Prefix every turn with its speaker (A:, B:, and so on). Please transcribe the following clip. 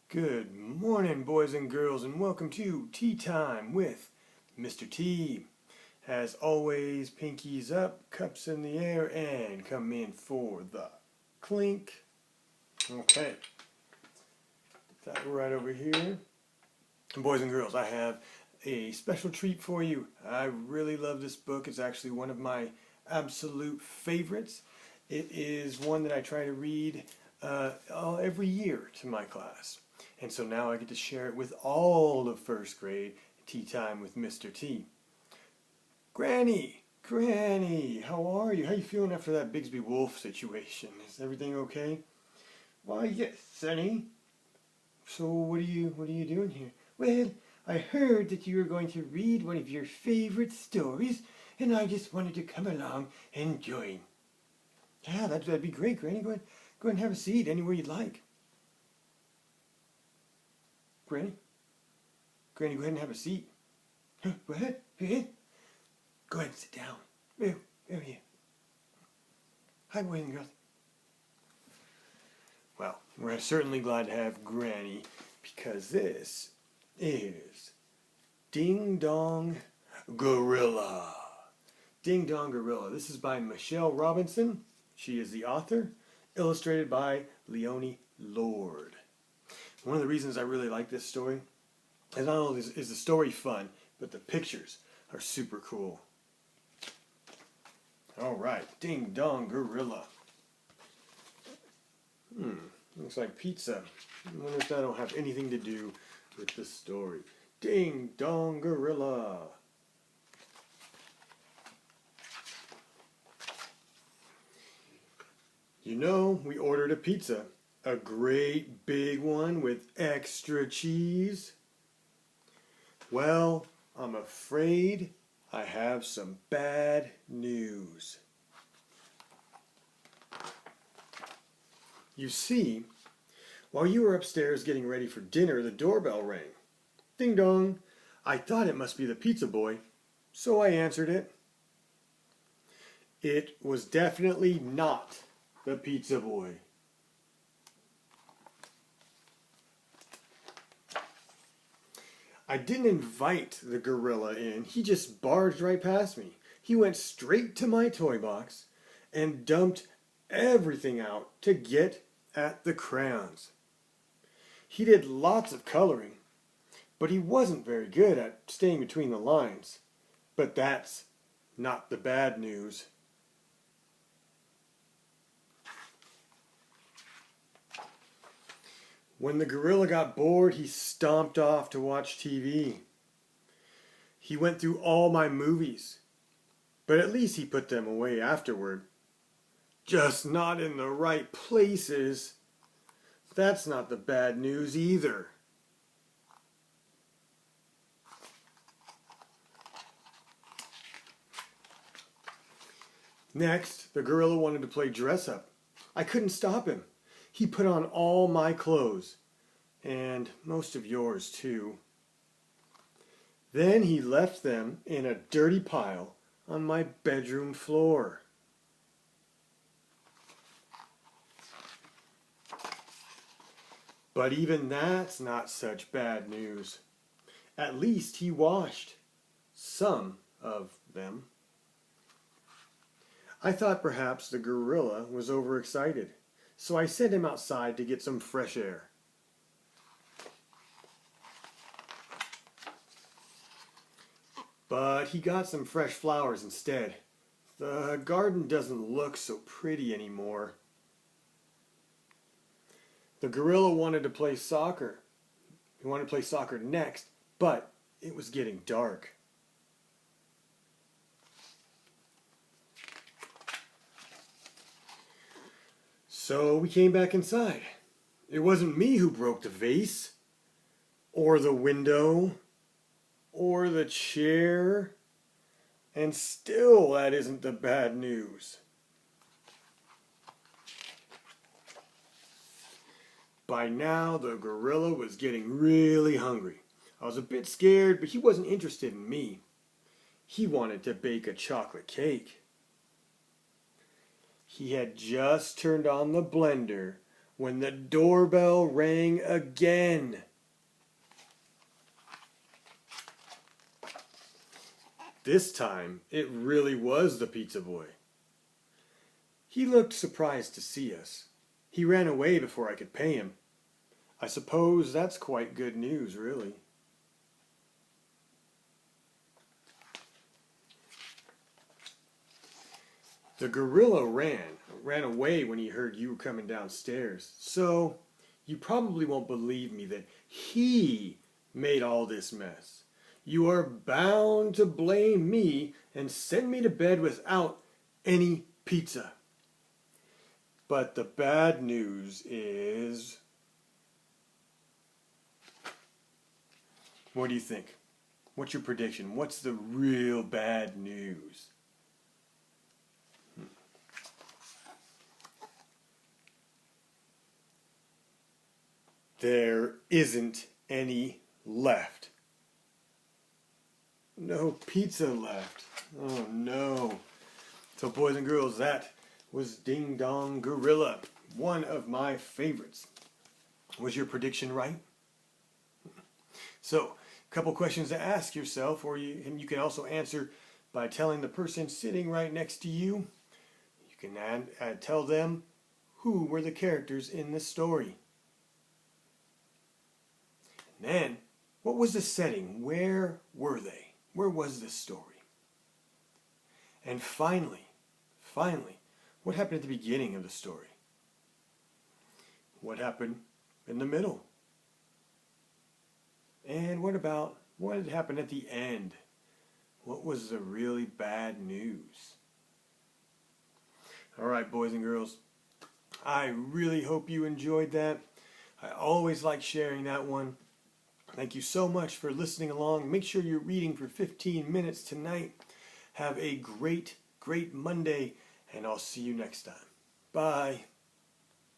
A: Good morning, boys and girls, and welcome to Tea Time with Mr. T. As always, pinkies up, cups in the air, and come in for the clink. Okay, put that right over here. Boys and girls, I have a special treat for you. I really love this book. It's actually one of my absolute favorites. It is one that I try to read every year to my class. And so now I get to share it with all of first grade, Tea Time with Mr. T. Granny, how are you? How you feeling after that Bigsby Wolf situation? Is everything okay? Why, yes, Sonny. So what are you doing here? Well, I heard that you were going to read one of your favorite stories, and I just wanted to come along and join. Yeah, that'd be great, Granny. Go ahead and have a seat anywhere you'd like. Granny, go ahead and have a seat. Go ahead. Go ahead and sit down. Over here. Hi, boys and girls. Well, we're certainly glad to have Granny because this is Ding Dong Gorilla. Ding Dong Gorilla. This is by Michelle Robinson. She is the author. Illustrated by Leonie Lord. One of the reasons I really like this story is not only is the story fun, but the pictures are super cool. All right, Ding Dong Gorilla. Looks like pizza. I wonder if that'll have anything to do with the story. Ding Dong Gorilla. You know, we ordered a pizza. A great big one with extra cheese. Well, I'm afraid I have some bad news. You see, while you were upstairs getting ready for dinner, the doorbell rang. Ding dong. I thought it must be the pizza boy, so I answered it. It was definitely not the pizza boy. I didn't invite the gorilla in. He just barged right past me. He went straight to my toy box and dumped everything out to get at the crayons. He did lots of coloring, but he wasn't very good at staying between the lines. But that's not the bad news. When the gorilla got bored, he stomped off to watch TV. He went through all my movies, but at least he put them away afterward. Just not in the right places. That's not the bad news either. Next, the gorilla wanted to play dress up. I couldn't stop him. He put on all my clothes, and most of yours too. Then he left them in a dirty pile on my bedroom floor. But even that's not such bad news. At least he washed some of them. I thought perhaps the gorilla was overexcited, so I sent him outside to get some fresh air. But he got some fresh flowers instead. The garden doesn't look so pretty anymore. The gorilla wanted to play soccer. He wanted to play soccer next, but it was getting dark. So we came back inside. It wasn't me who broke the vase, or the window, or the chair, and still that isn't the bad news. By now, the gorilla was getting really hungry. I was a bit scared, but he wasn't interested in me. He wanted to bake a chocolate cake. He had just turned on the blender when the doorbell rang again. This time, it really was the pizza boy. He looked surprised to see us. He ran away before I could pay him. I suppose that's quite good news, really. The gorilla ran away when he heard you were coming downstairs. So, you probably won't believe me that he made all this mess. You are bound to blame me and send me to bed without any pizza. But the bad news is... What do you think? What's your prediction? What's the real bad news? There isn't any left. No pizza left. Oh no. So boys and girls, that was Ding Dong Gorilla, one of my favorites. Was your prediction right? So, a couple questions to ask yourself, and you can also answer by telling the person sitting right next to you. You can tell them who were the characters in this story. And then, what was the setting? Where were they? Where was this story? And finally, what happened at the beginning of the story? What happened in the middle? And what had happened at the end? What was the really bad news? Alright, boys and girls, I really hope you enjoyed that. I always like sharing that one. Thank you so much for listening along. Make sure you're reading for 15 minutes tonight. Have a great Monday, and I'll see you next time. Bye.